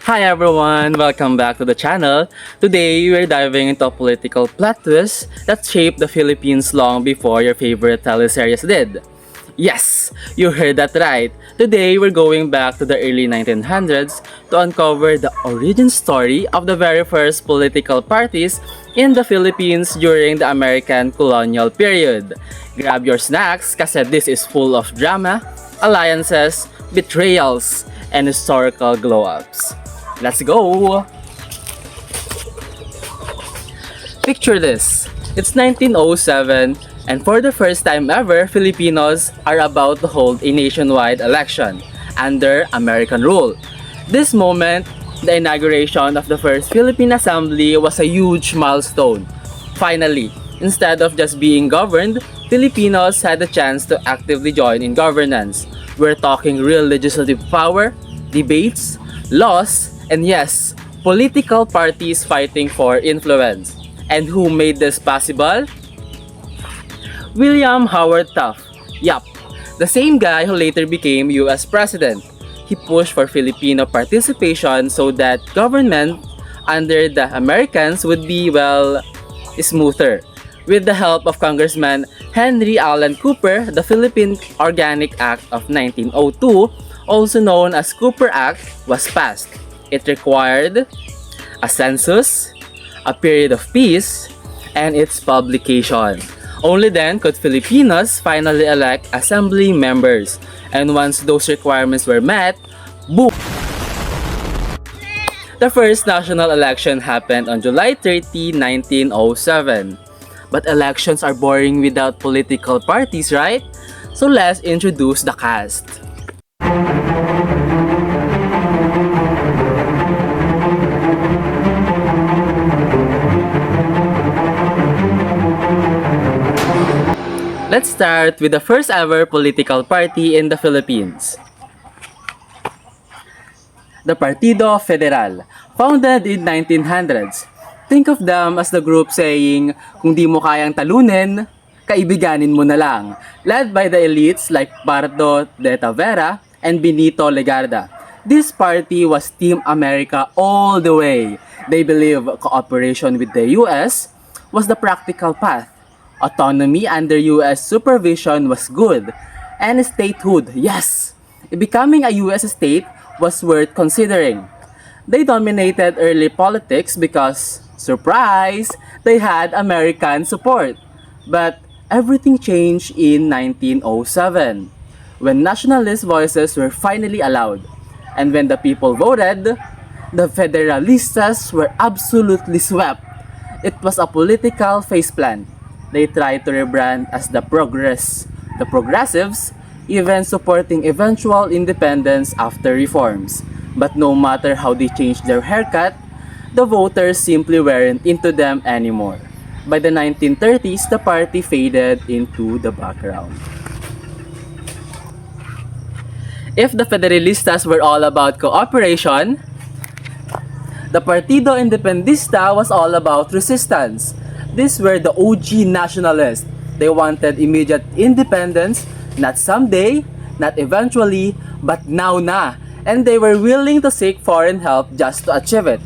Hi everyone! Welcome back to the channel. Today, we're diving into a political plot twist that shaped the Philippines long before your favorite teleseries did. Yes, you heard that right. Today, we're going back to the early 1900s to uncover the origin story of the very first political parties in the Philippines during the American colonial period. Grab your snacks kasi this is full of drama, alliances, betrayals, and historical glow-ups. Let's go! Picture this. It's 1907 and for the first time ever, Filipinos are about to hold a nationwide election under American rule. This moment, the inauguration of the first Philippine Assembly was a huge milestone. Finally, instead of just being governed, Filipinos had the chance to actively join in governance. We're talking real legislative power, debates, laws, and yes, political parties fighting for influence. And who made this possible? William Howard Taft. Yup, the same guy who later became US President. He pushed for Filipino participation so that government under the Americans would be, smoother. With the help of Congressman Henry Allen Cooper, the Philippine Organic Act of 1902, also known as Cooper Act, was passed. It required a census, a period of peace, and its publication. Only then could Filipinos finally elect assembly members. And once those requirements were met, boom! The first national election happened on July 30, 1907. But elections are boring without political parties, right? So let's introduce the cast. Let's start with the first ever political party in the Philippines. The Partido Federal, founded in 1900s. Think of them as the group saying, kung di mo kayang talunin, kaibiganin mo na lang. Led by the elites like Pardo de Tavera and Benito Legarda. This party was Team America all the way. They believe cooperation with the US was the practical path. Autonomy under US supervision was good. And statehood, yes! Becoming a US state was worth considering. They dominated early politics because, surprise, they had American support. But everything changed in 1907, when nationalist voices were finally allowed. And when the people voted, the Federalistas were absolutely swept. It was a political faceplant. They tried to rebrand as the Progressives, even supporting eventual independence after reforms. But no matter how they changed their haircut, the voters simply weren't into them anymore. By the 1930s, the party faded into the background. If the Federalistas were all about cooperation, the Partido Independista was all about resistance. These were the OG nationalists. They wanted immediate independence, not someday, not eventually, but now na. And they were willing to seek foreign help just to achieve it.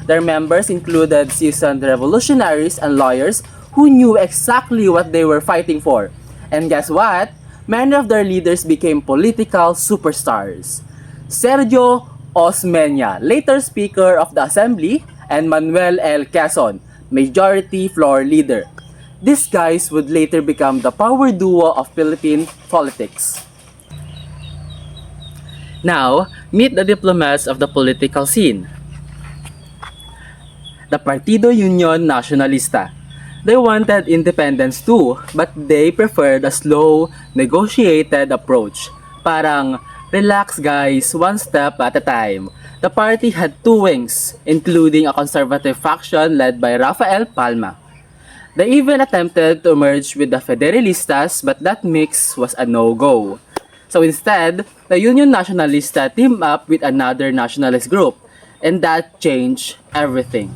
Their members included seasoned revolutionaries and lawyers who knew exactly what they were fighting for. And guess what? Many of their leaders became political superstars. Sergio Osmeña, later Speaker of the Assembly, and Manuel L. Quezon, Majority Floor Leader. These guys would later become the power duo of Philippine politics. Now, meet the diplomats of the political scene. The Partido Union Nacionalista. They wanted independence too, but they preferred a slow, negotiated approach. Parang, relax guys, one step at a time. The party had two wings, including a conservative faction led by Rafael Palma. They even attempted to merge with the Federalistas, but that mix was a no-go. So instead, the Union Nacionalista teamed up with another nationalist group, and that changed everything.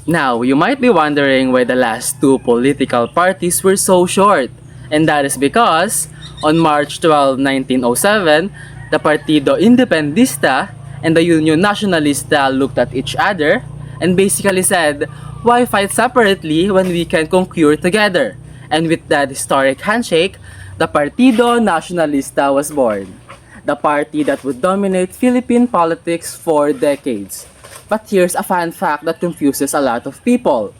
Now, you might be wondering why the last two political parties were so short, and that is because on March 12, 1907, the Partido Independista and the Union Nacionalista looked at each other and basically said, why fight separately when we can conquer together? And with that historic handshake, the Partido Nacionalista was born, the party that would dominate Philippine politics for decades. But here's a fun fact that confuses a lot of people.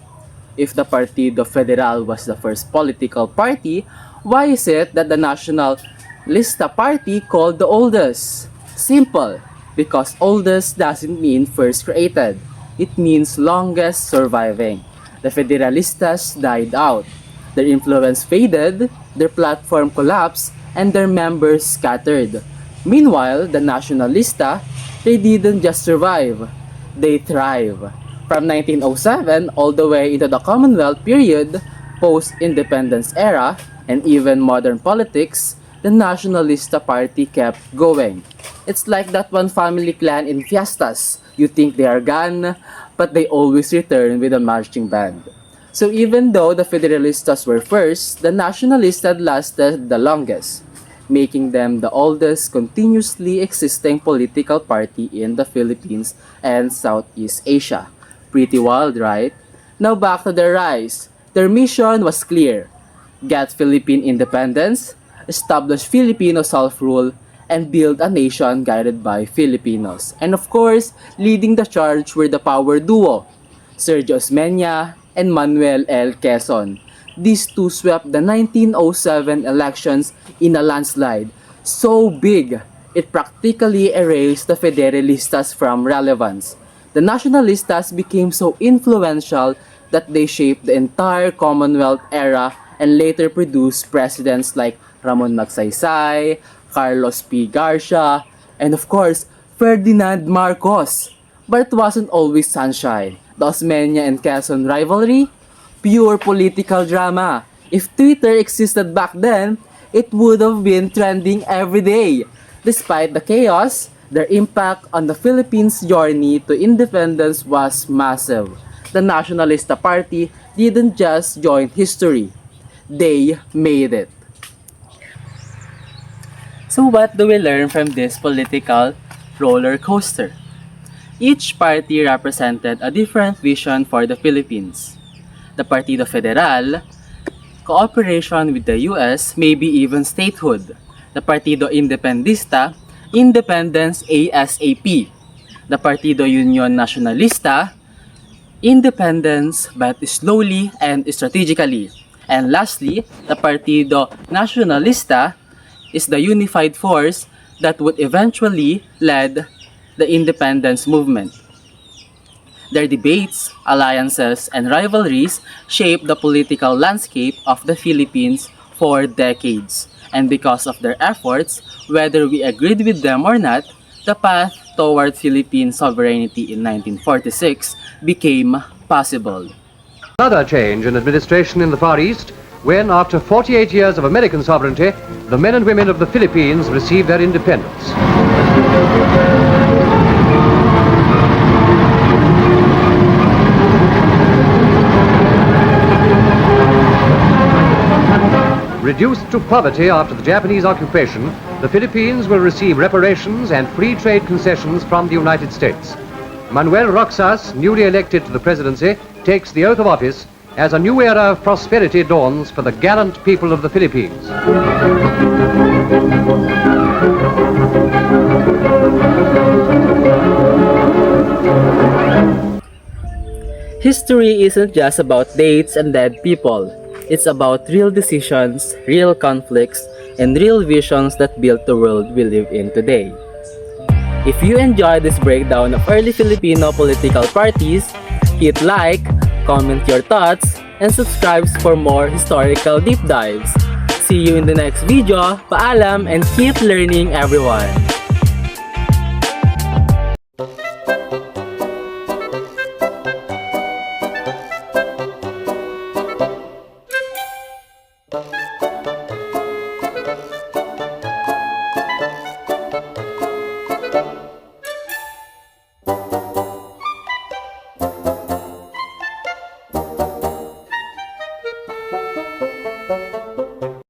If the Partido Federal was the first political party, why is it that the Nacionalista Party called the oldest? Simple, because oldest doesn't mean first created. It means longest surviving. The Federalistas died out. Their influence faded, their platform collapsed, and their members scattered. Meanwhile, the Nacionalista, they didn't just survive, they thrive. From 1907 all the way into the Commonwealth period, post-independence era, and even modern politics, the Nacionalista Party kept going. It's like that one family clan in fiestas. You think they are gone, but they always return with a marching band. So even though the Federalistas were first, the Nacionalistas lasted the longest, making them the oldest continuously existing political party in the Philippines and Southeast Asia. Pretty wild, right? Now back to their rise. Their mission was clear: get Philippine independence, establish Filipino self-rule, and build a nation guided by Filipinos. And of course, leading the charge were the power duo, Sergio Osmeña and Manuel L. Quezon. These two swept the 1907 elections in a landslide so big, it practically erased the Federalistas from relevance. The Nacionalistas became so influential that they shaped the entire Commonwealth era and later produced presidents like Ramon Magsaysay, Carlos P. Garcia, and of course, Ferdinand Marcos. But it wasn't always sunshine. The Osmeña and Quezon rivalry? Pure political drama. If Twitter existed back then, it would have been trending every day. Despite the chaos, their impact on the Philippines' journey to independence was massive. The Nacionalista Party didn't just join history, they made it. So what do we learn from this political roller coaster? Each party represented a different vision for the Philippines. The Partido Federal, cooperation with the US, maybe even statehood. The Partido Independista, independence ASAP. The Partido Union Nacionalista, independence but slowly and strategically. And lastly, the Partido Nacionalista is the unified force that would eventually lead the independence movement. Their debates, alliances, and rivalries shaped the political landscape of the Philippines for decades. And because of their efforts, whether we agreed with them or not, the path toward Philippine sovereignty in 1946 became possible. Another change in administration in the Far East when, after 48 years of American sovereignty, the men and women of the Philippines received their independence. Reduced to poverty after the Japanese occupation, the Philippines will receive reparations and free trade concessions from the United States. Manuel Roxas, newly elected to the presidency, takes the oath of office as a new era of prosperity dawns for the gallant people of the Philippines. History isn't just about dates and dead people. It's about real decisions, real conflicts, and real visions that built the world we live in today. If you enjoyed this breakdown of early Filipino political parties, hit like, comment your thoughts, and subscribe for more historical deep dives. See you in the next video. Paalam and keep learning, everyone!